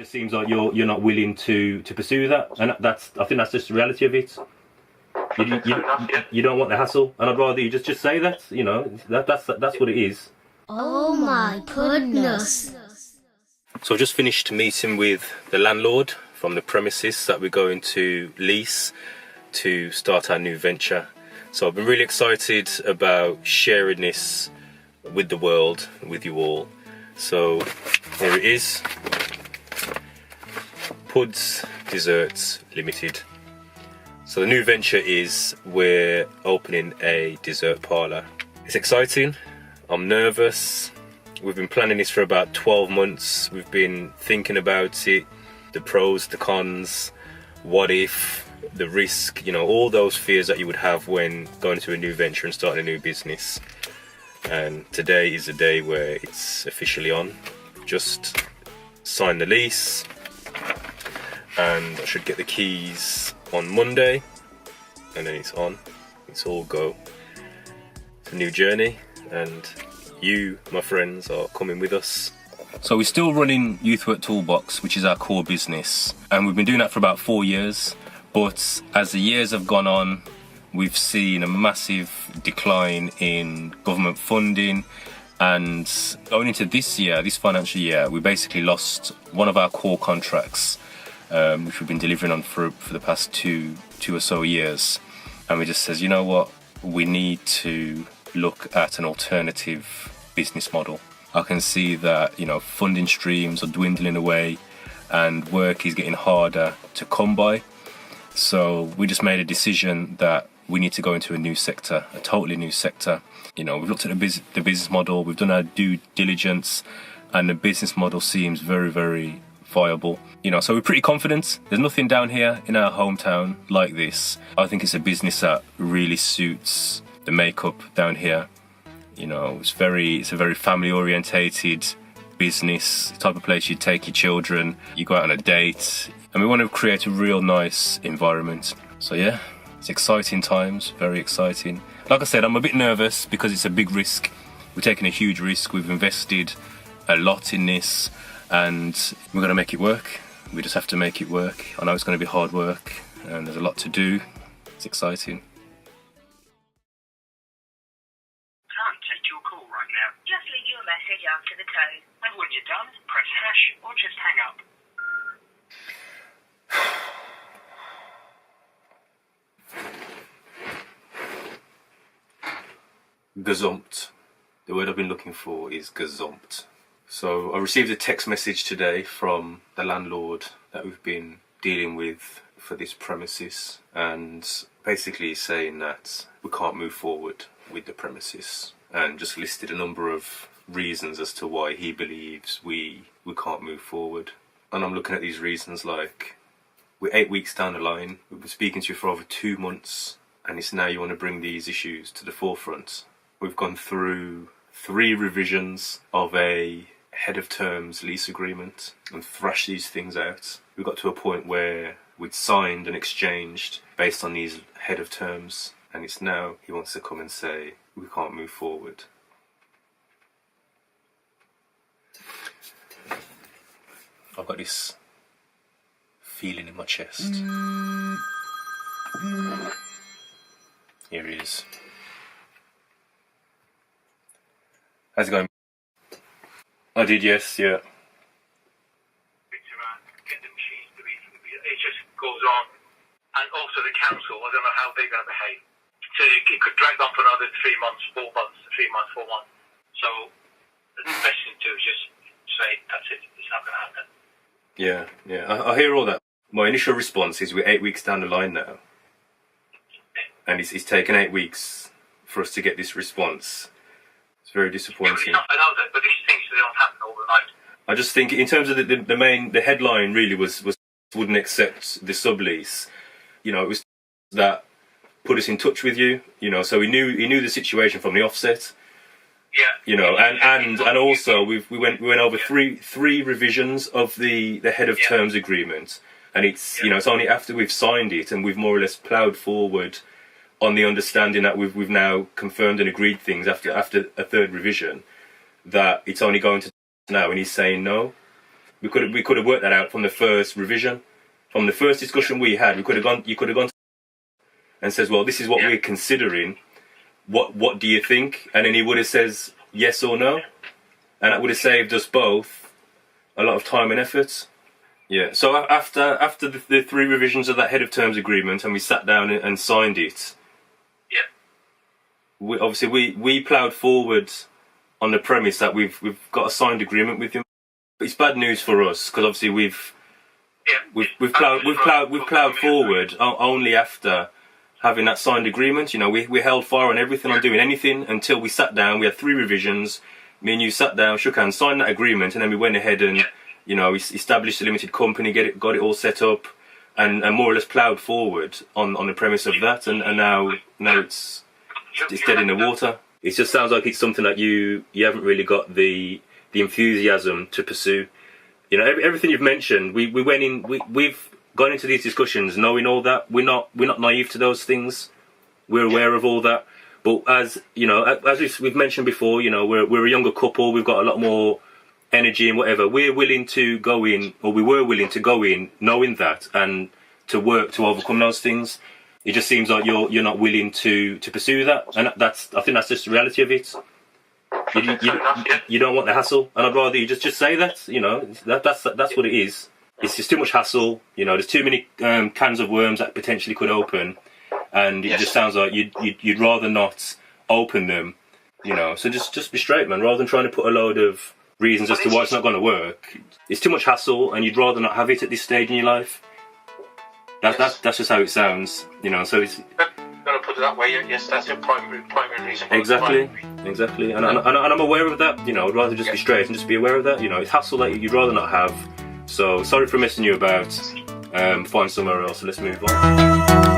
just seems like you're not willing to pursue that, and I think that's just the reality of it. You don't want the hassle, and I'd rather you just say that. You know, that's what it is. Oh my Pudness. So I've just finished meeting with the landlord from the premises that we're going to lease to start our new venture. So I've been really excited about sharing this with the world, with you all. So here it is. Pudz Desserts Limited. So the new venture is we're opening a dessert parlour. It's exciting. I'm nervous. We've been planning this for about 12 months. We've been thinking about it, the pros, the cons, what if, the risk, you know, all those fears that you would have when going to a new venture and starting a new business. And today is the day where it's officially on. Just signed the lease and I should get the keys on Monday, and then it's on. It's all go. It's a new journey, and you, my friends, are coming with us. So we're still running Youth Work Toolbox, which is our core business, and we've been doing that for about 4 years. But as the years have gone on, we've seen a massive decline in government funding, and going into this year, this financial year, we basically lost one of our core contracts, which we've been delivering on for the past two or so years. And we just says, you know what, we need to look at an alternative business model. I can see that, you know, funding streams are dwindling away and work is getting harder to come by. So we just made a decision that we need to go into a new sector, a totally new sector. You know, we've looked at the business model, we've done our due diligence, and the business model seems very, very viable. You know, so we're pretty confident. There's nothing down here in our hometown like this. I think it's a business that really suits the makeup down here. You know, it's a very family orientated business, the type of place you take your children, you go out on a date, and we want to create a real nice environment. So yeah, it's exciting times, very exciting. Like I said, I'm a bit nervous because it's a big risk. We're taking a huge risk. We've invested a lot in this, and we're going to make it work. We just have to make it work. I know it's going to be hard work, and there's a lot to do. It's exciting. Can't take your call right now. Just leave your message after the tone. And when you're done, press hash or just hang up. GAZUMPED. The word I've been looking for is GAZUMPED. So I received a text message today from the landlord that we've been dealing with for this premises, and basically saying that we can't move forward with the premises, and just listed a number of reasons as to why he believes we can't move forward. And I'm looking at these reasons like, we're 8 weeks down the line, we've been speaking to you for over 2 months, and it's now you want to bring these issues to the forefront. We've gone through 3 revisions of a head of terms lease agreement and thrashed these things out. We got to a point where we'd signed and exchanged based on these head of terms, and it's now he wants to come and say we can't move forward. I've got this feeling in my chest. Here he is. How's it going? I did, yes, yeah. Get the machines to be, it just goes on. And also the council, I don't know how they're going to behave. So it could drag on for another 3 months, 4 months, 3 months, 4 months. So the best thing to do is just say, that's it, it's not going to happen. Yeah, I hear all that. My initial response is we're 8 weeks down the line now. And it's taken 8 weeks for us to get this response. It's very disappointing. I know that, but these things, they don't happen overnight. I just think in terms of the headline really was wouldn't accept the sublease. You know, it was that put us in touch with you, you know, so he knew the situation from the offset. Yeah. You know, and also we went over three revisions of the head of terms agreement, and it's you know, it's only after we've signed it and we've more or less ploughed forward on the understanding that we've now confirmed and agreed things after a third revision, that it's only going to now, and he's saying no. We could have worked that out from the first revision, from the first discussion we had. You could have gone and says, well, this is what we're considering. What do you think? And then he would have says yes or no, and that would have saved us both a lot of time and effort. Yeah. So after the 3 revisions of that head of terms agreement, and we sat down and signed it. Yeah. We ploughed forward on the premise that we've got a signed agreement with him. But it's bad news for us because obviously we've ploughed forward only after having that signed agreement. You know, we held fire on everything, on doing anything until we sat down. We had 3 revisions. Me and you sat down, shook hands, signed that agreement, and then we went ahead and you know, established a limited company, got it all set up, and more or less ploughed forward on the premise of that. And now it's dead in the water. It just sounds like it's something that you haven't really got the enthusiasm to pursue. You know, everything you've mentioned, we've gone into these discussions knowing all that. We're not naive to those things. We're aware of all that. But as you know, as we've mentioned before, you know, we're a younger couple. We've got a lot more energy and whatever. We're willing to go in, or we were willing to go in, knowing that, and to work to overcome those things. It just seems like you're not willing to pursue that, and I think that's just the reality of it. You don't want the hassle, and I'd rather you just say that. You know, that's what it is. It's just too much hassle. You know, there's too many cans of worms that potentially could open, and it just sounds like you'd rather not open them. You know, so just be straight, man. Rather than trying to put a load of reasons as to why it's not going to work, it's too much hassle, and you'd rather not have it at this stage in your life. That's just how it sounds, you know. So it's going to put it that way. Yes, that's your primary reason. Exactly, and I'm aware of that. You know, I'd rather just be straight and just be aware of that. You know, it's hassle that you'd rather not have. So sorry for messing you about. Find somewhere else. So let's move on.